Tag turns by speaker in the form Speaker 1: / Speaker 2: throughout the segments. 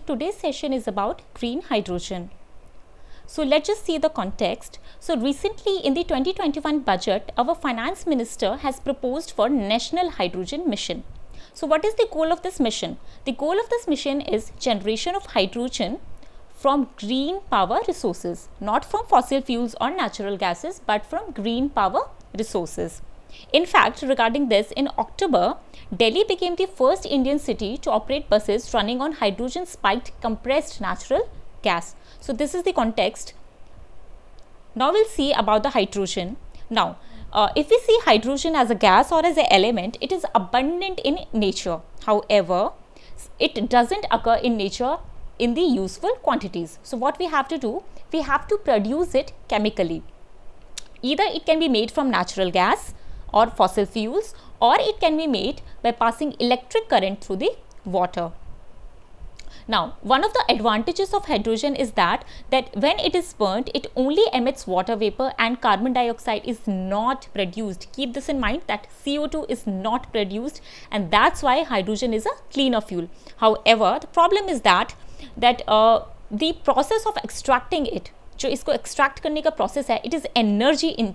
Speaker 1: today's session is about green hydrogen. So let's just see the context. So recently in the 2021 budget, our finance minister has proposed for National Hydrogen Mission. So what is the goal of this mission? The goal of this mission is generation of hydrogen from green power resources, not from fossil fuels or natural gases, but from green power resources. In fact, regarding this, in October, Delhi became the first Indian city to operate buses running on hydrogen spiked compressed natural gas. So this is the context. Now we'll see about the hydrogen. Now, if we see hydrogen as a gas or as an element, it is abundant in nature. However, it doesn't occur in nature in the useful quantities. So what we have to do, we have to produce it chemically. Either it can be made from natural gas or fossil fuels, or it can be made by passing electric current through the water. Now, one of the advantages of hydrogen is that when it is burnt, it only emits water vapor and carbon dioxide is not produced. Keep this in mind that CO2 is not produced, and that's why hydrogen is a cleaner fuel. However, the problem is that the process of extracting it, जो इसको extract करने का process है, it is energy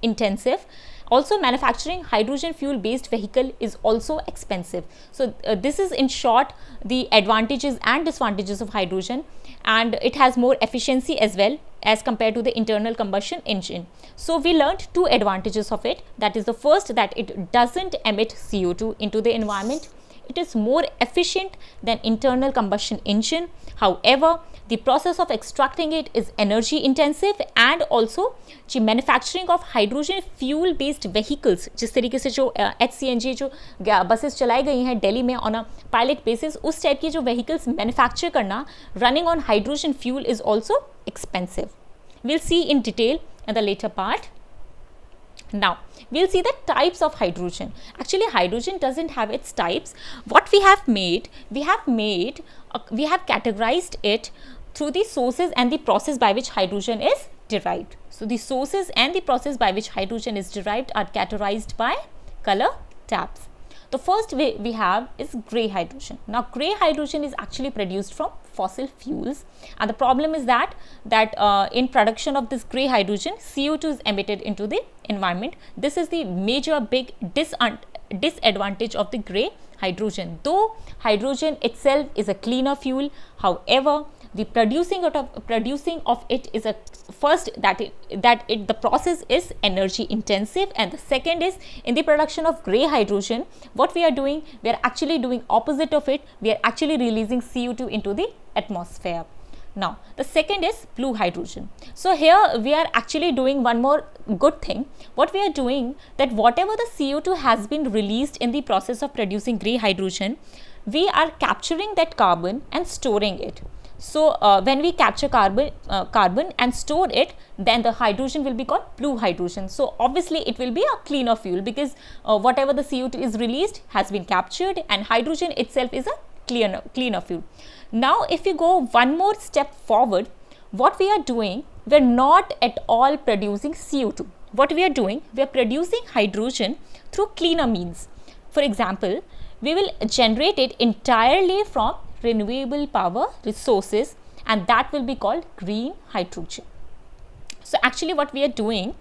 Speaker 1: intensive. Also, manufacturing hydrogen fuel based vehicle is also expensive. So this is in short the advantages and disadvantages of hydrogen, and it has more efficiency as well as compared to the internal combustion engine. So we learned two advantages of it. That is, the first, that it doesn't emit CO2 into the environment. It is more efficient than internal combustion engine. However, the process of extracting it is energy intensive, and also the manufacturing of hydrogen fuel based vehicles, जिस तरीके से जो HCNG जो buses चलाई गई हैं दिल्ली में on a pilot basis, उस टाइप की जो vehicles manufacture करना running on hydrogen fuel is also expensive. We'll see in detail in the later part. Now, we'll see the types of hydrogen. Actually, hydrogen doesn't have its types. What we have made, we have categorized it through the sources and the process by which hydrogen is derived. So, the sources and the process by which hydrogen is derived are categorized by color tabs. The first way we have is grey hydrogen. Now, grey hydrogen is actually produced from fossil fuels, and the problem is that in production of this grey hydrogen, CO2 is emitted into the environment. This is the major big disadvantage of the grey hydrogen. Though hydrogen itself is a cleaner fuel, however, the producing of it is a first the process is energy intensive, and the second is, in the production of grey hydrogen, what we are doing, we are actually doing opposite of it. We are actually releasing CO2 into the atmosphere. Now, the second is blue hydrogen. So here we are actually doing one more good thing. What we are doing, that whatever the CO2 has been released in the process of producing grey hydrogen, we are capturing that carbon and storing it. So when we capture carbon and store it, then the hydrogen will be called blue hydrogen. So obviously it will be a cleaner fuel, because whatever the CO2 is released has been captured, and hydrogen itself is a cleaner fuel. Now, if we go one more step forward, what we are doing, we are not at all producing CO2. What we are doing, we are producing hydrogen through cleaner means. For example, we will generate it entirely from renewable power resources, and that will be called green hydrogen. So actually what we are doing,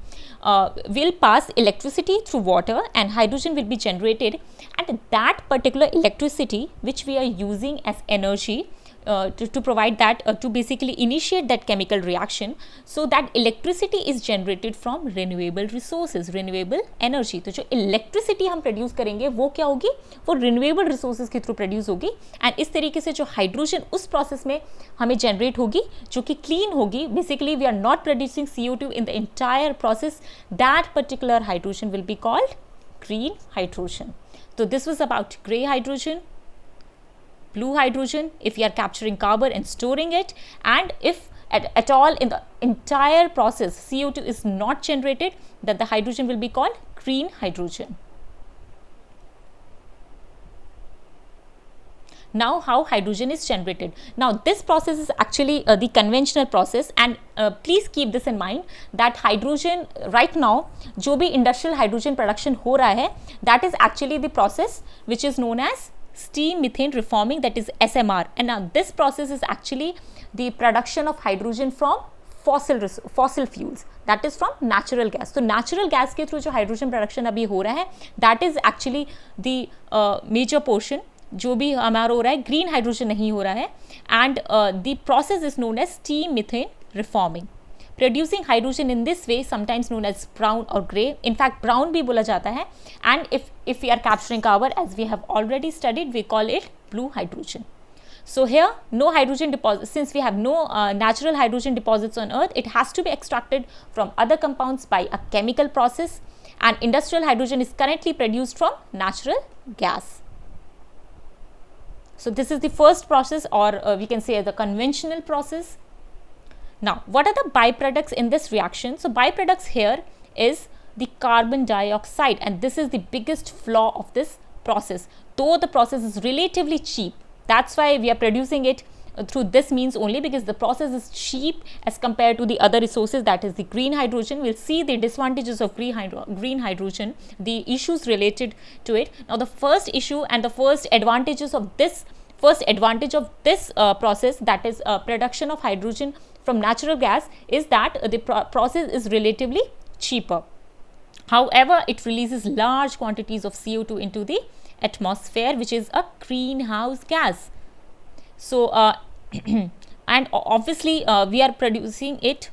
Speaker 1: we'll pass electricity through water and hydrogen will be generated, and that particular electricity which we are using as energy to provide that, to basically initiate that chemical reaction, so that electricity is generated from renewable resources, renewable energy. तो जो electricity हम produce करेंगे वो क्या होगी, वो renewable resources के through produce होगी, and इस तरीके से जो hydrogen उस process में हमें generate होगी, जो कि clean होगी. Basically we are not producing CO2 in the entire process. That particular hydrogen will be called green hydrogen. So this was about grey hydrogen. Blue hydrogen, if we are capturing carbon and storing it, and if at all in the entire process CO2 is not generated, then the hydrogen will be called green hydrogen. Now, how hydrogen is generated? Now, this process is actually the conventional process, and please keep this in mind that hydrogen right now, जो भी industrial hydrogen production हो रहा है, that is actually the process which is known as steam methane reforming, that is SMR. And now this process is actually the production of hydrogen from fossil fuels, that is from natural gas. So natural gas के through जो hydrogen production अभी हो रहा है, that is actually the major portion जो भी हमारा हो रहा है, green hydrogen नहीं हो रहा है. And the process is known as steam methane reforming. Producing hydrogen in this way sometimes known as brown or gray. In fact, brown भी बोला जाता है. And if we are capturing carbon, as we have already studied, we call it blue hydrogen. So here, no hydrogen deposit. Since we have no natural hydrogen deposits on Earth, it has to be extracted from other compounds by a chemical process. And industrial hydrogen is currently produced from natural gas. So this is the first process, or we can say the conventional process. Now, what are the byproducts in this reaction? So, byproducts here is the carbon dioxide, and this is the biggest flaw of this process. Though the process is relatively cheap, that's why we are producing it through this means only, because the process is cheap as compared to the other resources, that is the green hydrogen. We'll see the disadvantages of green hydrogen, the issues related to it. Now, the first issue and the first advantage of this process, that is production of hydrogen from natural gas, is that the process is relatively cheaper. However, it releases large quantities of CO2 into the atmosphere, which is a greenhouse gas. So, and obviously we are producing it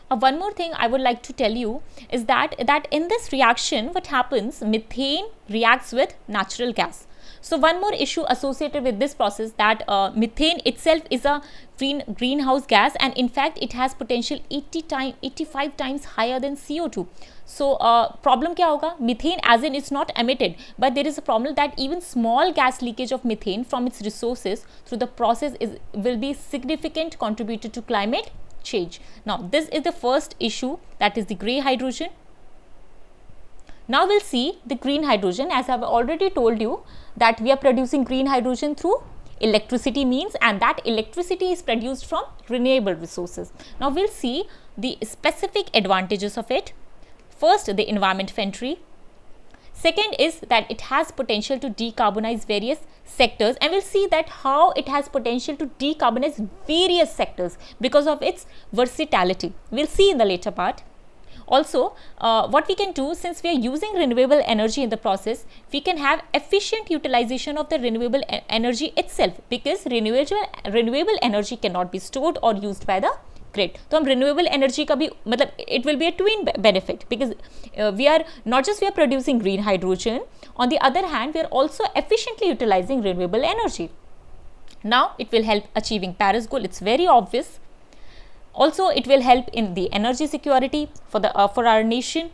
Speaker 1: one more thing I would like to tell you is that in this reaction, what happens, methane reacts with natural gas. So one more issue associated with this process, that methane itself is a greenhouse gas, and in fact it has potential 85 times higher than CO2. So problem क्या होगा, methane as in it's not emitted, but there is a problem that even small gas leakage of methane from its resources through the process will be significant contributor to climate change. Now this is the first issue, that is the gray hydrogen. Now we'll see the green hydrogen. As I've already told you that we are producing green hydrogen through electricity means, and that electricity is produced from renewable resources. Now we'll see the specific advantages of it. First, the environment friendly. Second is that it has potential to decarbonize various sectors, and we'll see that how it has potential to decarbonize various sectors because of its versatility. We'll see in the later part. Also, what we can do, since we are using renewable energy in the process, we can have efficient utilization of the renewable energy itself, because renewable energy cannot be stored or used by the grid. तो हम renewable energy का भी मतलब it will be a twin benefit, because we are not just producing green hydrogen, on the other hand we are also efficiently utilizing renewable energy. Now it will help achieving Paris goal, it's very obvious. Also, it will help in the energy security for our nation.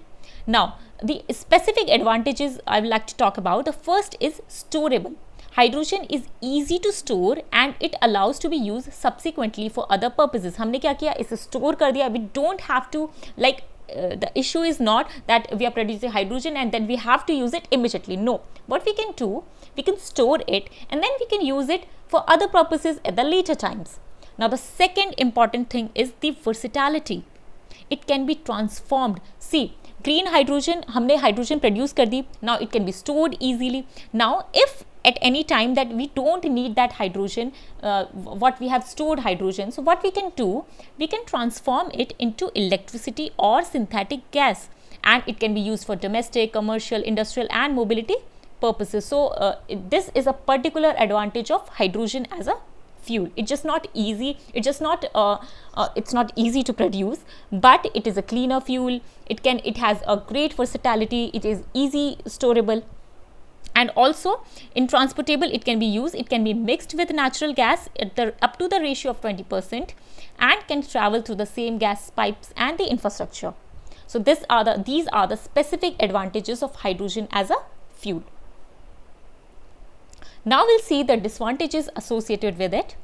Speaker 1: Now, the specific advantages I would like to talk about. The first is storable. Hydrogen is easy to store and it allows to be used subsequently for other purposes. हमने क्या किया, इसे store कर दिया. We don't have to the issue is not that we are producing hydrogen and then we have to use it immediately. No, what we can do, we can store it and then we can use it for other purposes at the later times. Now the second important thing is the versatility. It can be transformed. See, green hydrogen, हमने hydrogen produce कर दी. Now it can be stored easily. Now if at any time that we don't need that hydrogen, what we have stored hydrogen, so what we can do, we can transform it into electricity or synthetic gas, and it can be used for domestic, commercial, industrial and mobility purposes. So this is a particular advantage of hydrogen as a fuel. It's just not easy, it's not easy to produce, but it is a cleaner fuel. It has a great versatility, it is easy storable, and also in transportable it can be used. It can be mixed with natural gas at up to the ratio of 20% and can travel through the same gas pipes and the infrastructure. So these are the specific advantages of hydrogen as a fuel. Now we'll see the disadvantages associated with it.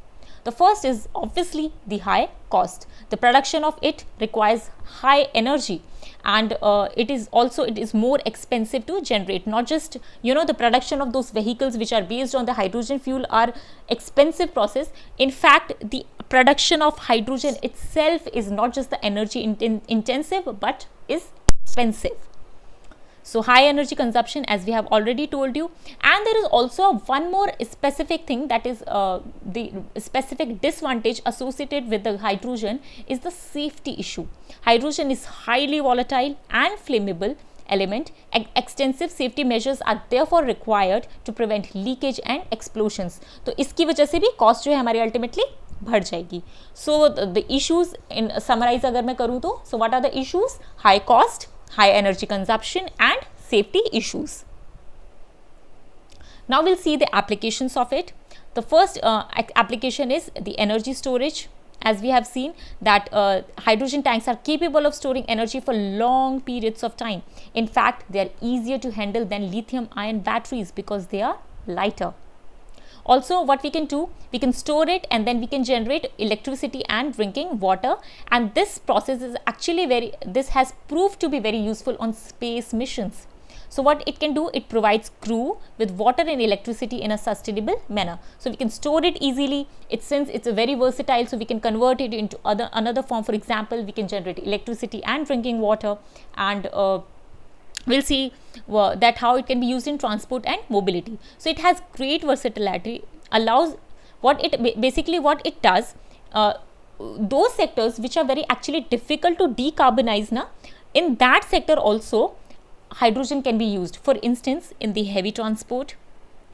Speaker 1: The first is obviously the high cost. The production of it requires high energy, and it is more expensive to generate. Not just the production of those vehicles which are based on the hydrogen fuel are expensive process. In fact, the production of hydrogen itself is not just the energy intensive, but is expensive. So high energy consumption, as we have already told you. And there is also one more specific thing, that is the specific disadvantage associated with the hydrogen is the safety issue. Hydrogen is highly volatile and flammable element. Extensive safety measures are therefore required to prevent leakage and explosions. तो इसकी वजह से भी cost जो है हमारी ultimately बढ़ जाएगी. So the issues in summarize अगर मैं करूँ तो, so what are the issues? High cost, high energy consumption and safety issues. Now we'll see the applications of it. The first application is the energy storage. As we have seen that hydrogen tanks are capable of storing energy for long periods of time. In fact, they are easier to handle than lithium ion batteries because they are lighter. Also, what we can do, we can store it and then we can generate electricity and drinking water, and this process is actually this has proved to be very useful on space missions. So what it can do, it provides crew with water and electricity in a sustainable manner. So we can store it easily. Since it's a very versatile, so we can convert it into another form. For example, we can generate electricity and drinking water, and we'll see that how it can be used in transport and mobility. So it has great versatility, allows what it does, those sectors which are very actually difficult to decarbonize, in that sector also hydrogen can be used. For instance, in the heavy transport,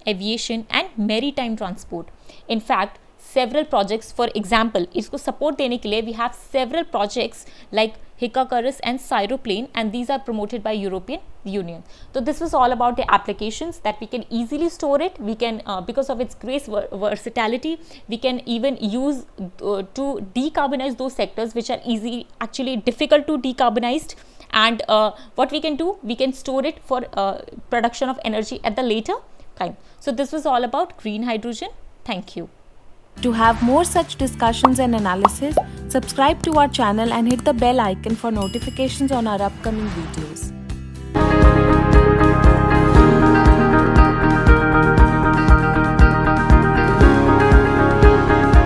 Speaker 1: aviation and maritime transport. In fact, several projects, for example, इसको support देने के लिए we have several projects like Hikakarus and Cyroplane, and these are promoted by European Union. So this was all about the applications, that we can easily store it. We can, because of its great versatility, we can even use to decarbonize those sectors which are actually difficult to decarbonize. And what we can do, we can store it for production of energy at the later time. So this was all about green hydrogen. Thank you.
Speaker 2: To have more such discussions and analysis, subscribe to our channel and hit the bell icon for notifications on our upcoming videos.